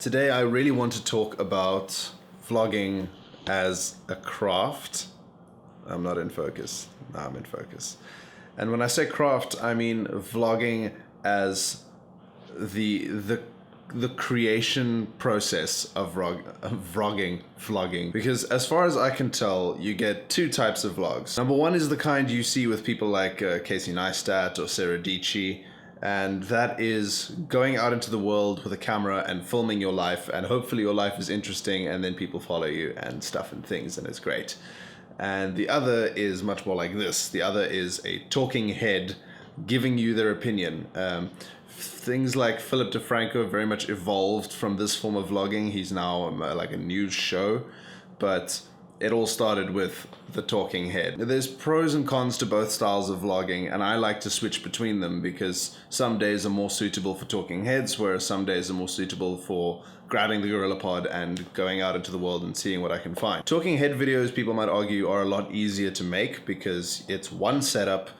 Today I really want to talk about vlogging as a craft. I'm not in focus. No, I'm in focus. And when I say craft, I mean vlogging as the creation process of vlogging. Because as far as I can tell, you get two types of vlogs. Number one is the kind you see with people like Casey Neistat or Sarah Dietschy, and that is going out into the world with a camera and filming your life, and hopefully your life is interesting and then people follow you and stuff and things, and it's great. And the other is much more like this. The other is a talking head giving you their opinion. Things like Philip DeFranco very much evolved from this form of vlogging. He's now like a news show, but it all started with the talking head. There's pros and cons to both styles of vlogging, and I like to switch between them because some days are more suitable for talking heads, whereas some days are more suitable for grabbing the gorilla pod and going out into the world and seeing what I can find. Talking head videos, people might argue, are a lot easier to make because it's one setup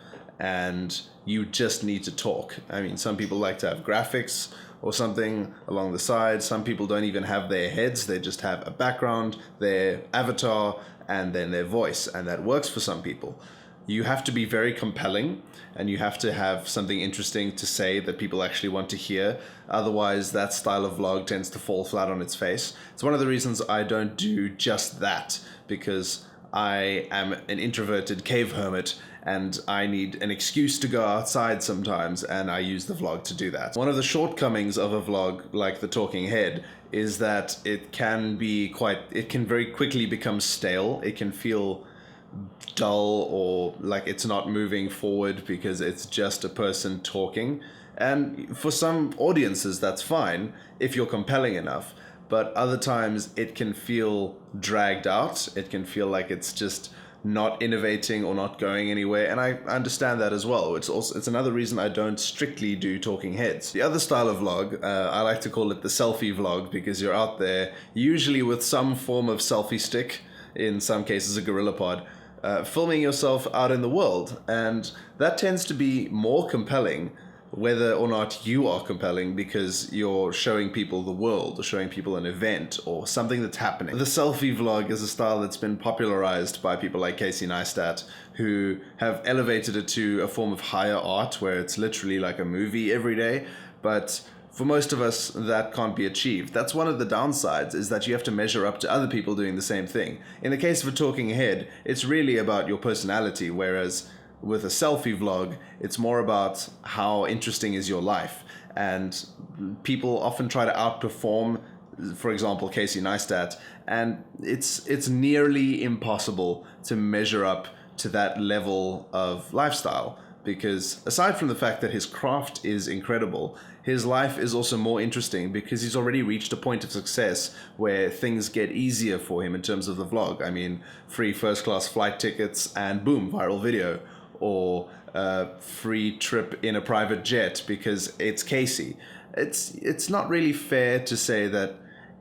and you just need to talk. I mean, some people like to have graphics or something along the side. Some people don't even have their heads. They just have a background, their avatar, and then their voice. And that works for some people. You have to be very compelling and you have to have something interesting to say that people actually want to hear. Otherwise, that style of vlog tends to fall flat on its face. It's one of the reasons I don't do just that, because I am an introverted cave hermit and I need an excuse to go outside sometimes, and I use the vlog to do that. One of the shortcomings of a vlog like the talking head is that it can very quickly become stale. It can feel dull or like it's not moving forward because it's just a person talking. And for some audiences, that's fine if you're compelling enough. But other times it can feel dragged out. It can feel like it's just not innovating or not going anywhere, and I understand that as well. It's another reason I don't strictly do talking heads. The other style of vlog, I like to call it the selfie vlog, because you're out there usually with some form of selfie stick, in some cases a gorilla pod, filming yourself out in the world, and that tends to be more compelling whether or not you are compelling, because you're showing people the world or showing people an event or something that's happening. The selfie vlog is a style that's been popularized by people like Casey Neistat, who have elevated it to a form of higher art where it's literally like a movie every day. But for most of us, that can't be achieved. That's one of the downsides, is that you have to measure up to other people doing the same thing. In the case of a talking head, it's really about your personality, whereas with a selfie vlog, it's more about how interesting is your life. And people often try to outperform, for example, Casey Neistat, and it's nearly impossible to measure up to that level of lifestyle, because aside from the fact that his craft is incredible, his life is also more interesting because he's already reached a point of success where things get easier for him in terms of the vlog. I mean, free first-class flight tickets and boom, viral video. Or a free trip in a private jet because it's Casey. It's not really fair to say that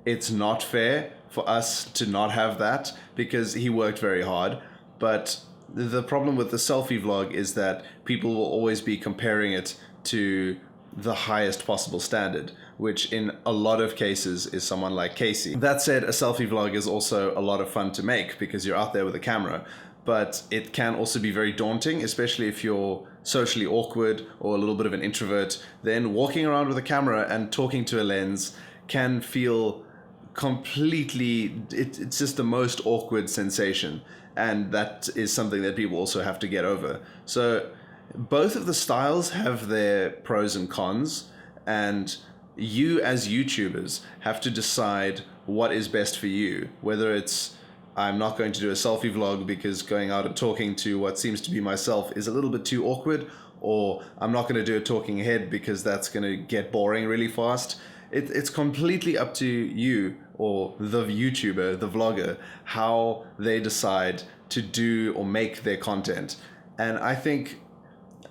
it's not fair for us to not have that, because he worked very hard. But the problem with the selfie vlog is that people will always be comparing it to the highest possible standard, which in a lot of cases is someone like Casey. That said, a selfie vlog is also a lot of fun to make because you're out there with a camera. But it can also be very daunting, especially if you're socially awkward or a little bit of an introvert. Then walking around with a camera and talking to a lens can feel completely, it's just the most awkward sensation. And that is something that people also have to get over. So both of the styles have their pros and cons, and you as YouTubers have to decide what is best for you, whether it's I'm not going to do a selfie vlog because going out and talking to what seems to be myself is a little bit too awkward, or I'm not going to do a talking head because that's going to get boring really fast. It's completely up to you or the YouTuber, the vlogger, how they decide to do or make their content. And I think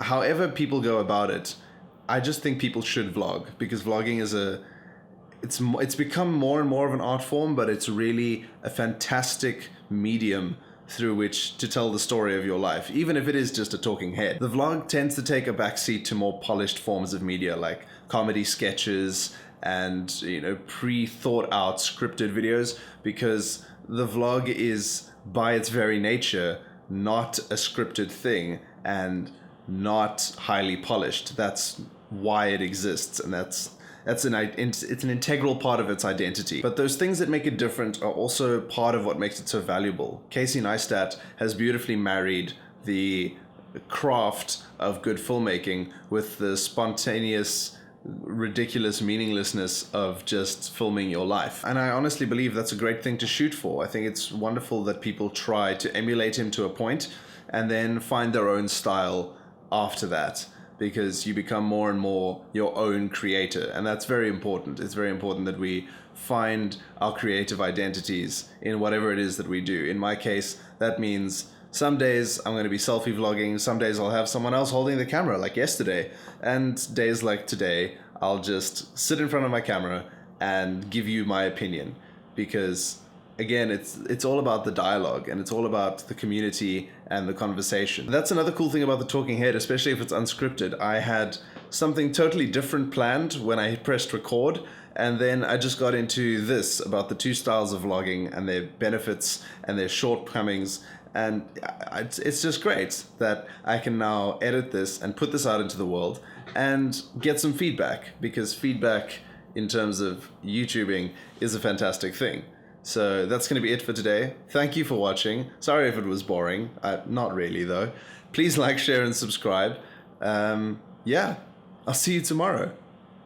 however people go about it, I just think people should vlog, because vlogging is it's become more and more of an art form, but it's really a fantastic medium through which to tell the story of your life, even if it is just a talking head. The vlog tends to take a backseat to more polished forms of media like comedy sketches and, you know, pre-thought out scripted videos, because the vlog is by its very nature not a scripted thing and not highly polished. That's why it exists, and it's an integral part of its identity. But those things that make it different are also part of what makes it so valuable. Casey Neistat has beautifully married the craft of good filmmaking with the spontaneous, ridiculous meaninglessness of just filming your life. And I honestly believe that's a great thing to shoot for. I think it's wonderful that people try to emulate him to a point and then find their own style after that, because you become more and more your own creator, and that's very important. It's very important that we find our creative identities in whatever it is that we do. In my case, that means some days I'm going to be selfie vlogging, some days I'll have someone else holding the camera like yesterday, and days like today I'll just sit in front of my camera and give you my opinion, because again, it's all about the dialogue, and it's all about the community and the conversation. That's another cool thing about the talking head, especially if it's unscripted. I had something totally different planned when I pressed record, and then I just got into this about the two styles of vlogging and their benefits and their shortcomings. And it's just great that I can now edit this and put this out into the world and get some feedback, because feedback in terms of YouTubing is a fantastic thing. So that's going to be it for today. Thank you for watching. Sorry if it was boring. Not really, though. Please like, share, and subscribe. Yeah, I'll see you tomorrow.